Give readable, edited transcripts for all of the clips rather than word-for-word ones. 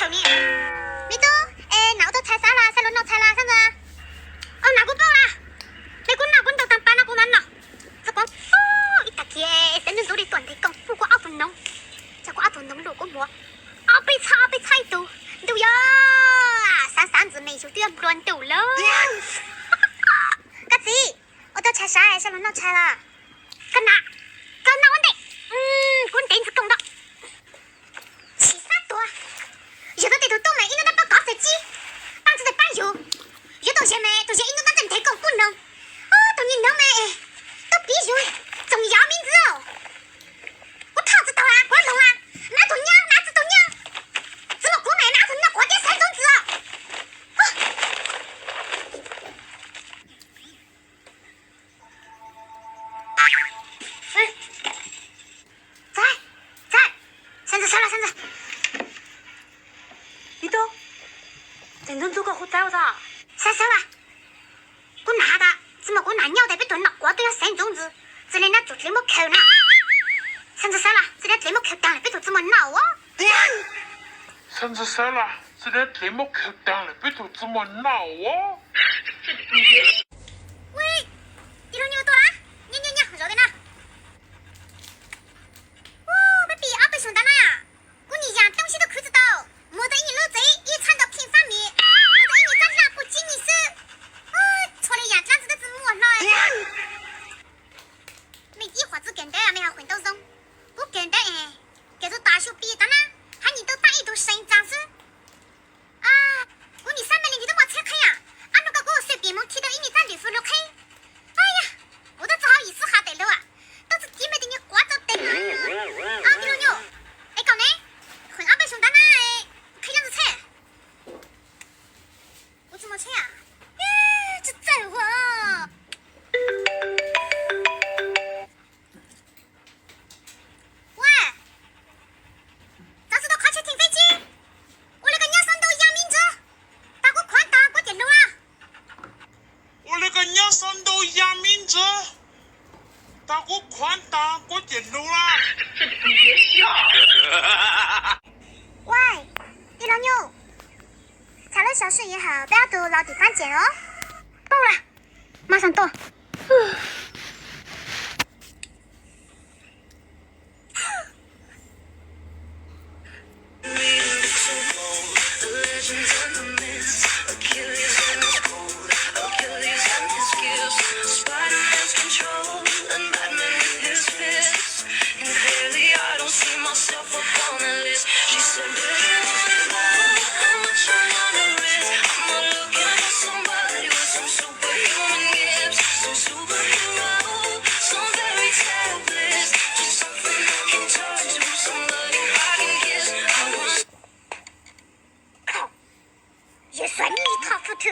头呢。你都拿到菜啥啦？啥轮到菜啦？啥子啊？哦，拿过包啦。你滚到当班那过完了。这光一大街，真正做的短的讲，不过2分钟，这个2分钟路过么？被踩到，都要三字没就都要乱到了。嘎子，我到菜啥？啥轮到菜啦？干哪完的？滚电子讲到。气啥多？热到地头冻没，印到那把高设计，当时在搬油，热到些没，到些印到那整天讲不能。到你能没？都必须中药名字哦。我桃子到啊，我弄啊，哪头娘，哪只头娘？怎么过没？哪头那过点3种子哦。在，绳子收了绳子。你都，真正做个好在我啥？收了。我拿的，怎么我拿尿袋被炖了？我都要3种子，这里那做这么抠呢？绳子收了，这里这么抠当了，被头怎么闹哦？绳子收了，这里这么抠当了，被头怎么闹哦？喂，地头牛多啦？热的呢。被逼阿被熊蛋了呀！我你样东西都看得到，莫得一路贼一穿到平反面，莫得一张拉不进你手。错了呀，这样子的字幕了。没地话子跟的啊，没还混到中，不跟的给做大手笔的啦，喊你都打一头神战士。我你300你都没拆开呀？俺那个给我随便蒙提到一年在绿福路开。哎呀，我都只好意思下得了啊，都是弟妹的你挂着等啊！地头牛，讲呢，混阿伯熊蛋呢可样子拆？我怎么拆啊？这在我。喂，早知道快去停飞机！我那个娘上都杨明哲，打过宽打过电路啦。我那个娘上都杨明哲，打过宽打过电路啦。你别笑。喂，地头牛，查了小事以后，不要到老地方见哦。到了，马上到。也算你一塌糊涂。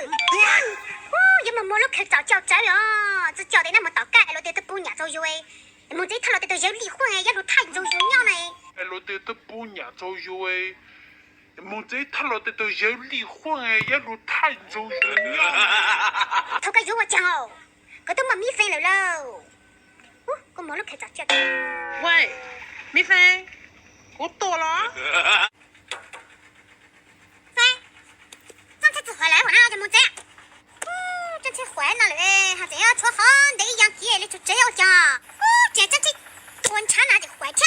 也没摸了口罩脚脚哟，这脚的那么大改了的都半年左右哎，没这他了的都要离婚哎，要录太重要呢。哎，落得都半年左右哎，没这他落得都要离婚哎，要录太重要了。头个有我讲哦，我都没米粉了喽。我摸了口罩脚。喂，米粉，我到了。这次回来我那就没这样。这次回来了嘞，还真要出很那个样子，你就这样讲。这次端茶那就坏吃。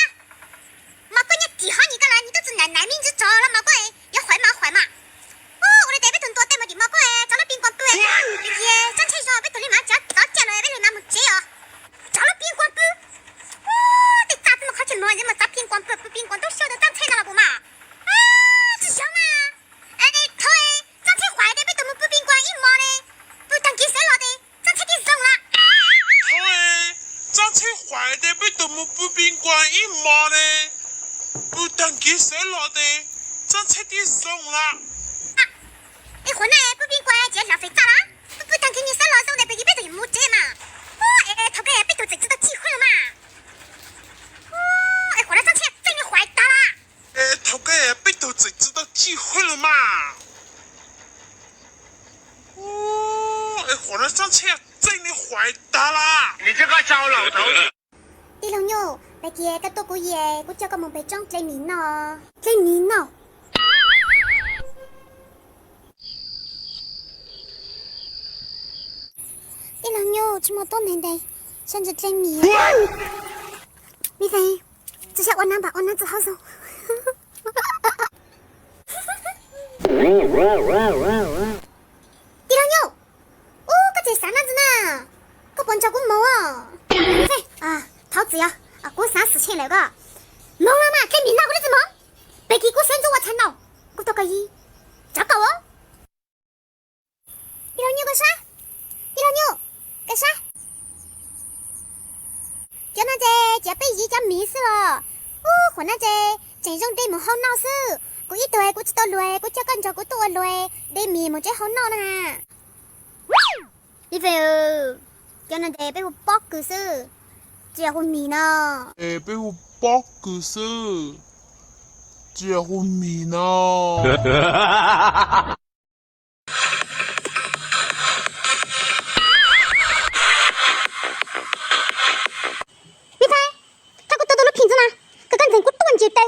马哥你地下你个来，你都是奶名字找了马哥要坏嘛。我的代表团多带么的马哥找了宾馆不张菜说被头里马叫到家了，被人那么接哦。找了宾馆不？这咋这么快去弄人嘛？找宾馆不宾馆都晓得张菜那了不嘛？这像嘛？头张菜坏的被他们不宾馆一毛嘞，不当给谁了的？张菜给扔了。张菜坏的被他们不宾馆一毛嘞，不当给谁了的？张菜给扔了。你混来不宾馆就浪费咋啦？不当给你谁了，扔在被一辈子也没这嘛。头个被头谁知道机会了嘛？混来张菜真的坏大啦。头个被头谁知道机会了嘛？混来张菜真的坏大啦！你这个糟老头子！地头牛，那个多个月，我叫个门被长最面咯，最面咯。这么多年的，甚至真迷。米菲，这下我能把我男子好受。地老牛，哦，这啥男子呢？个本着个毛啊！米菲啊，桃子呀，啊，过啥事情来个？毛了嘛，跟你哪个的子毛？别给我先做我看到，我都可以，糟糕哦！地老牛干啥？地老牛干啥？叫那这被一家迷死了，哦，混那这真让对门好闹事，我一对我知道累，我叫跟着我多累，对面门这好闹呢。你飞哦，叫那这被我包个事，这会迷呢。被我包个事，这昏迷呢。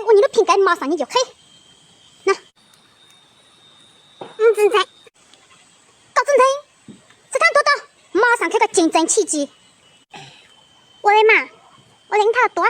我你的瓶盖马上你就开，那，正在，搞正在，这看多大，马上开个竞争奇迹。我的妈，我领他多。